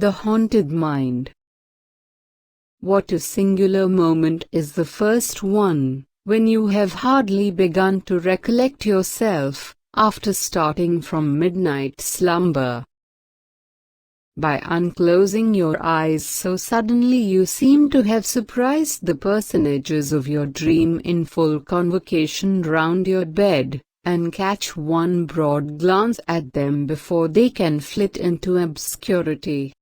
The haunted mind. What a singular moment is the first one, when you have hardly begun to recollect yourself, after starting from midnight slumber. By unclosing your eyes so suddenly you seem to have surprised the personages of your dream in full convocation round your bed, and catch one broad glance at them before they can flit into obscurity.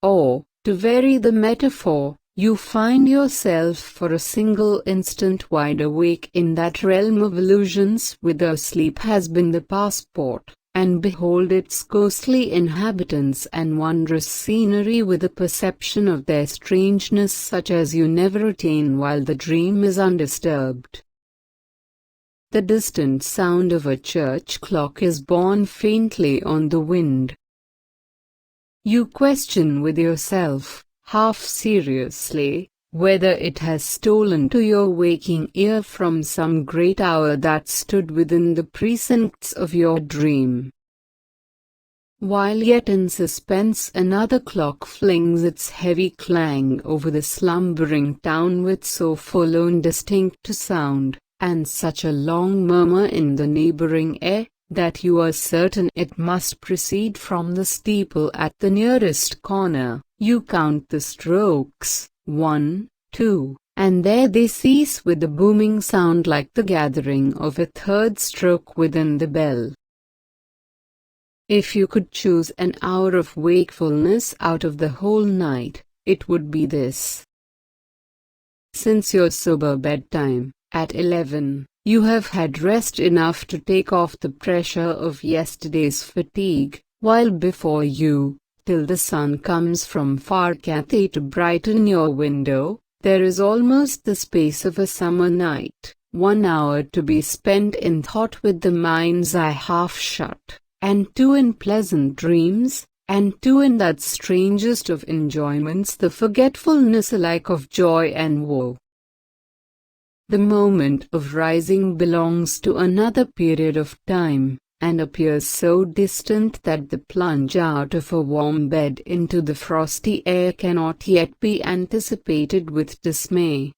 Or, to vary the metaphor, you find yourself for a single instant wide awake in that realm of illusions whither sleep has been the passport, and behold its ghostly inhabitants and wondrous scenery with a perception of their strangeness such as you never attain while the dream is undisturbed. The distant sound of a church clock is borne faintly on the wind. You question with yourself, half seriously, whether it has stolen to your waking ear from some great hour that stood within the precincts of your dream. While yet in suspense another clock flings its heavy clang over the slumbering town with so forlorn distinct a sound, and such a long murmur in the neighboring air, that you are certain it must proceed from the steeple at the nearest corner. You count the strokes, 1, 2, and there they cease with a booming sound like the gathering of a third stroke within the bell. If you could choose an hour of wakefulness out of the whole night, it would be this. Since your sober bedtime, at 11, you have had rest enough to take off the pressure of yesterday's fatigue, while before you, till the sun comes from far Cathay to brighten your window, there is almost the space of a summer night, 1 hour to be spent in thought with the mind's eye half shut, and 2 in pleasant dreams, and 2 in that strangest of enjoyments, the forgetfulness alike of joy and woe. The moment of rising belongs to another period of time, and appears so distant that the plunge out of a warm bed into the frosty air cannot yet be anticipated with dismay.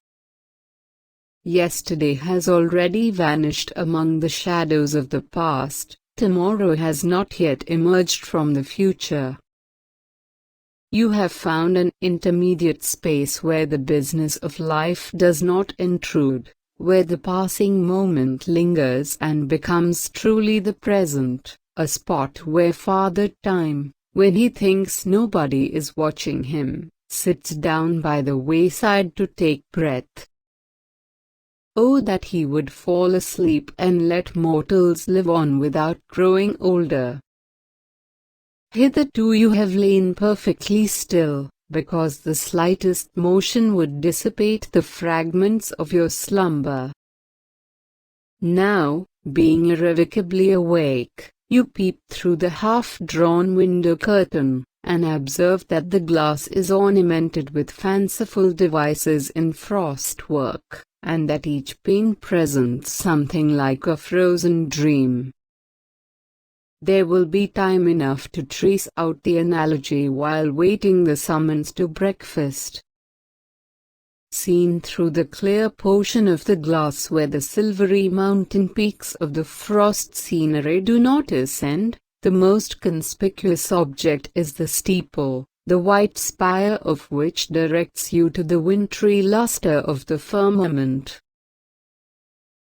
Yesterday has already vanished among the shadows of the past, tomorrow has not yet emerged from the future. You have found an intermediate space where the business of life does not intrude, where the passing moment lingers and becomes truly the present, a spot where Father Time, when he thinks nobody is watching him, sits down by the wayside to take breath. Oh, that he would fall asleep and let mortals live on without growing older. Hitherto you have lain perfectly still, because the slightest motion would dissipate the fragments of your slumber. Now, being irrevocably awake, you peep through the half-drawn window curtain, and observe that the glass is ornamented with fanciful devices in frostwork, and that each pane presents something like a frozen dream. There will be time enough to trace out the analogy while waiting the summons to breakfast. Seen through the clear portion of the glass where the silvery mountain peaks of the frost scenery do not ascend, the most conspicuous object is the steeple, the white spire of which directs you to the wintry luster of the firmament.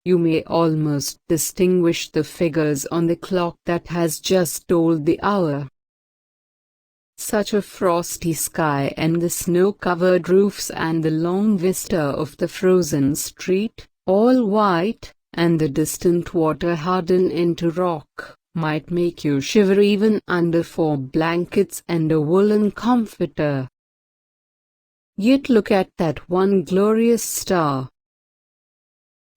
You may almost distinguish the figures on the clock that has just tolled the hour. Such a frosty sky and the snow-covered roofs and the long vista of the frozen street, all white, and the distant water hardened into rock, might make you shiver even under 4 blankets and a woolen comforter. Yet look at that one glorious star.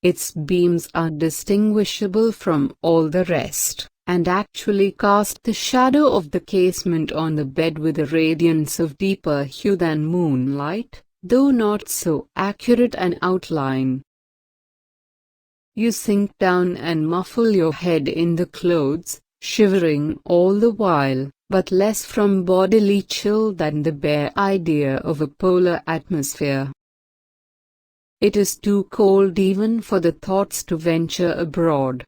Its beams are distinguishable from all the rest, and actually cast the shadow of the casement on the bed with a radiance of deeper hue than moonlight, though not so accurate an outline. You sink down and muffle your head in the clothes, shivering all the while, but less from bodily chill than the bare idea of a polar atmosphere. It is too cold even for the thoughts to venture abroad.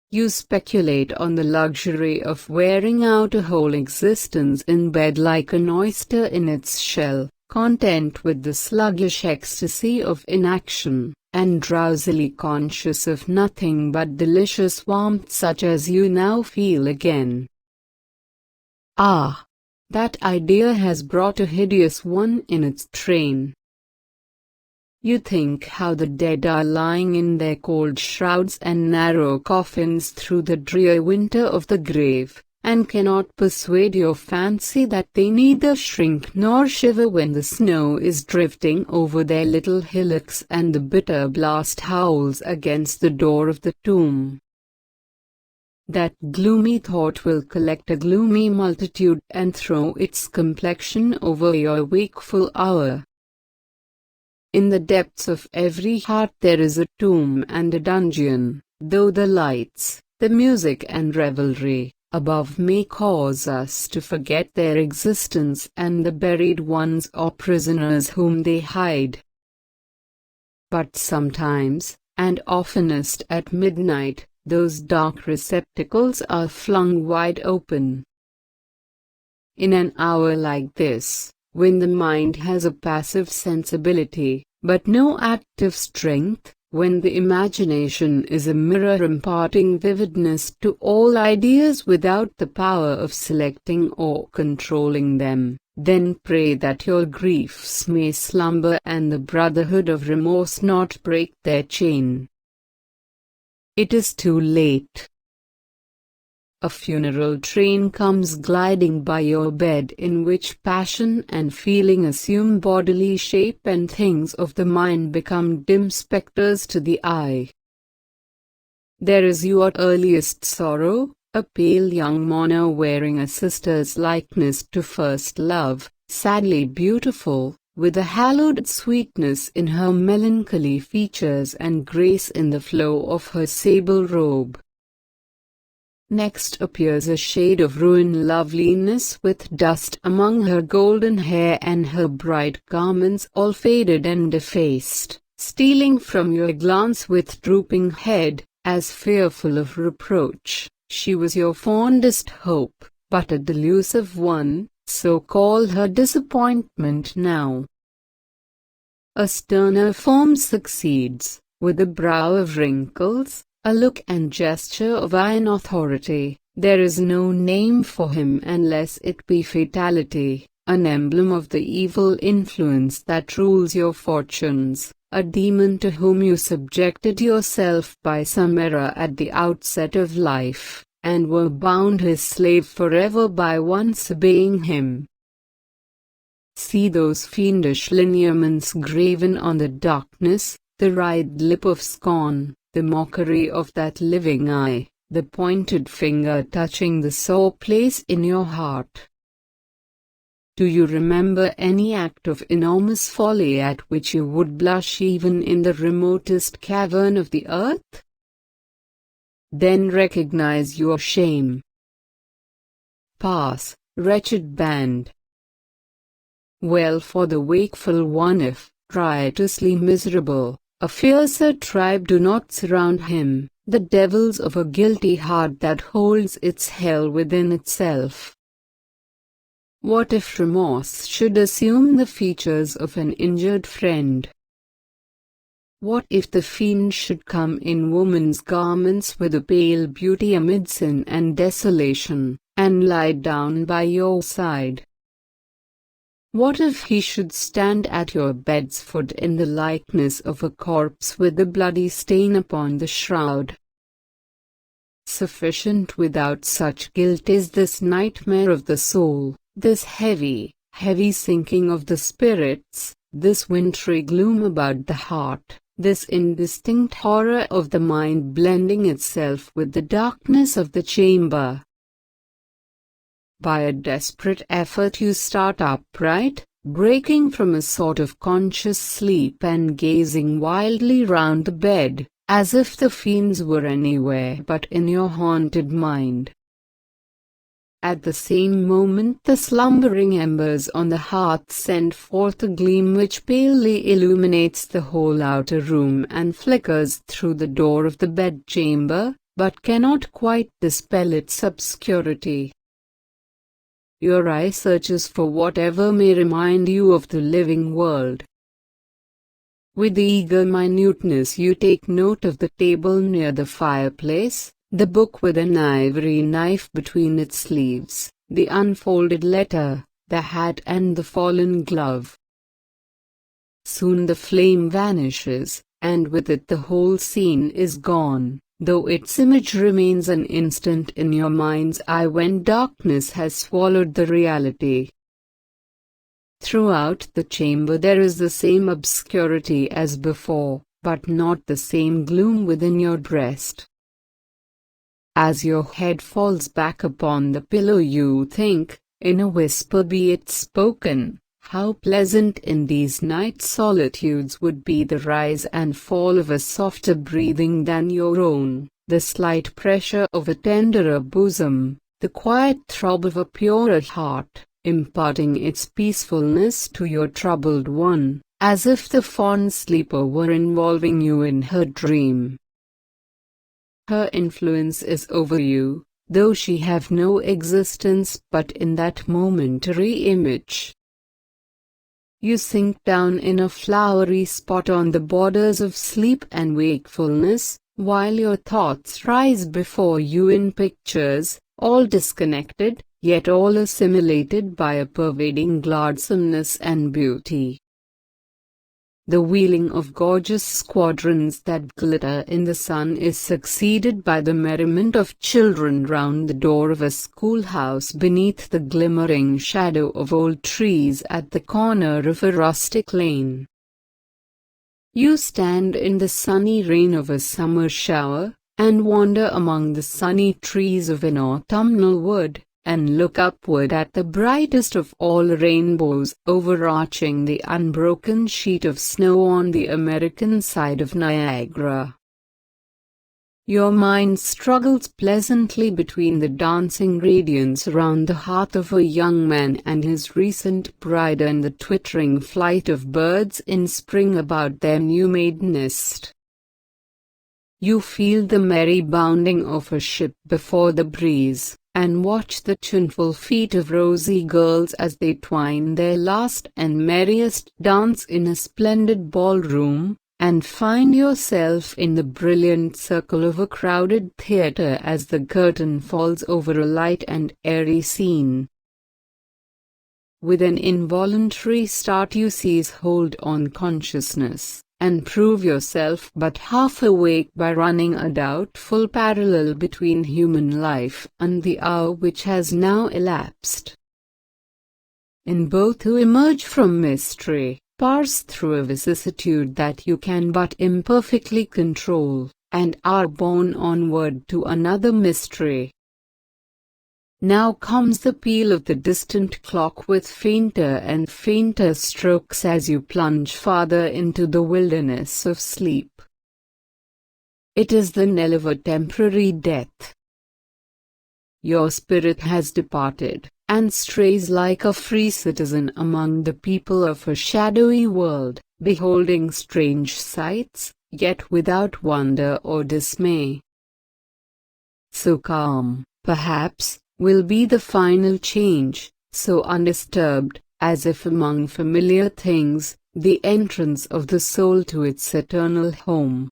You speculate on the luxury of wearing out a whole existence in bed like an oyster in its shell, content with the sluggish ecstasy of inaction, and drowsily conscious of nothing but delicious warmth such as you now feel again. Ah! That idea has brought a hideous one in its train. You think how the dead are lying in their cold shrouds and narrow coffins through the drear winter of the grave, and cannot persuade your fancy that they neither shrink nor shiver when the snow is drifting over their little hillocks and the bitter blast howls against the door of the tomb. That gloomy thought will collect a gloomy multitude and throw its complexion over your wakeful hour. In the depths of every heart there is a tomb and a dungeon, though the lights, the music and revelry above may cause us to forget their existence and the buried ones or prisoners whom they hide. But sometimes, and oftenest at midnight, those dark receptacles are flung wide open. In an hour like this, when the mind has a passive sensibility, but no active strength, when the imagination is a mirror imparting vividness to all ideas without the power of selecting or controlling them, then pray that your griefs may slumber and the brotherhood of remorse not break their chain. It is too late. A funeral train comes gliding by your bed in which passion and feeling assume bodily shape and things of the mind become dim spectres to the eye. There is your earliest sorrow, a pale young mourner wearing a sister's likeness to first love, sadly beautiful, with a hallowed sweetness in her melancholy features and grace in the flow of her sable robe. Next appears a shade of ruined loveliness with dust among her golden hair and her bright garments all faded and defaced, stealing from your glance with drooping head, as fearful of reproach. She was your fondest hope, but a delusive one, so call her disappointment now. A sterner form succeeds, with a brow of wrinkles, a look and gesture of iron authority. There is no name for him unless it be fatality, an emblem of the evil influence that rules your fortunes, a demon to whom you subjected yourself by some error at the outset of life, and were bound his slave forever by once obeying him. See those fiendish lineaments graven on the darkness, the writhed lip of scorn, the mockery of that living eye, the pointed finger touching the sore place in your heart. Do you remember any act of enormous folly at which you would blush even in the remotest cavern of the earth? Then recognize your shame. Pass, wretched band. Well for the wakeful one if, riotously miserable, a fiercer tribe do not surround him, the devils of a guilty heart that holds its hell within itself. What if remorse should assume the features of an injured friend? What if the fiend should come in woman's garments with a pale beauty amid sin and desolation, and lie down by your side? What if he should stand at your bed's foot in the likeness of a corpse with a bloody stain upon the shroud? Sufficient without such guilt is this nightmare of the soul, this heavy, heavy sinking of the spirits, this wintry gloom about the heart, this indistinct horror of the mind blending itself with the darkness of the chamber. By a desperate effort you start upright, breaking from a sort of conscious sleep and gazing wildly round the bed, as if the fiends were anywhere but in your haunted mind. At the same moment the slumbering embers on the hearth send forth a gleam which palely illuminates the whole outer room and flickers through the door of the bedchamber, but cannot quite dispel its obscurity. Your eye searches for whatever may remind you of the living world. With eager minuteness you take note of the table near the fireplace, the book with an ivory knife between its leaves, the unfolded letter, the hat and the fallen glove. Soon the flame vanishes, and with it the whole scene is gone, though its image remains an instant in your mind's eye when darkness has swallowed the reality. Throughout the chamber there is the same obscurity as before, but not the same gloom within your breast. As your head falls back upon the pillow you think, in a whisper be it spoken, how pleasant in these night solitudes would be the rise and fall of a softer breathing than your own, the slight pressure of a tenderer bosom, the quiet throb of a purer heart, imparting its peacefulness to your troubled one, as if the fond sleeper were involving you in her dream. Her influence is over you, though she have no existence but in that momentary image. You sink down in a flowery spot on the borders of sleep and wakefulness, while your thoughts rise before you in pictures, all disconnected, yet all assimilated by a pervading gladsomeness and beauty. The wheeling of gorgeous squadrons that glitter in the sun is succeeded by the merriment of children round the door of a schoolhouse beneath the glimmering shadow of old trees at the corner of a rustic lane. You stand in the sunny rain of a summer shower, and wander among the sunny trees of an autumnal wood, and look upward at the brightest of all rainbows overarching the unbroken sheet of snow on the American side of Niagara. Your mind struggles pleasantly between the dancing radiance round the hearth of a young man and his recent bride and the twittering flight of birds in spring about their new-made nest. You feel the merry bounding of a ship before the breeze, and watch the tuneful feet of rosy girls as they twine their last and merriest dance in a splendid ballroom, and find yourself in the brilliant circle of a crowded theater as the curtain falls over a light and airy scene. With an involuntary start you seize hold on consciousness, and prove yourself but half awake by running a doubtful parallel between human life and the hour which has now elapsed. In both you emerge from mystery, pass through a vicissitude that you can but imperfectly control, and are borne onward to another mystery. Now comes the peal of the distant clock with fainter and fainter strokes as you plunge farther into the wilderness of sleep. It is the knell of a temporary death. Your spirit has departed, and strays like a free citizen among the people of a shadowy world, beholding strange sights, yet without wonder or dismay. So calm, perhaps, will be the final change, so undisturbed, as if among familiar things, the entrance of the soul to its eternal home.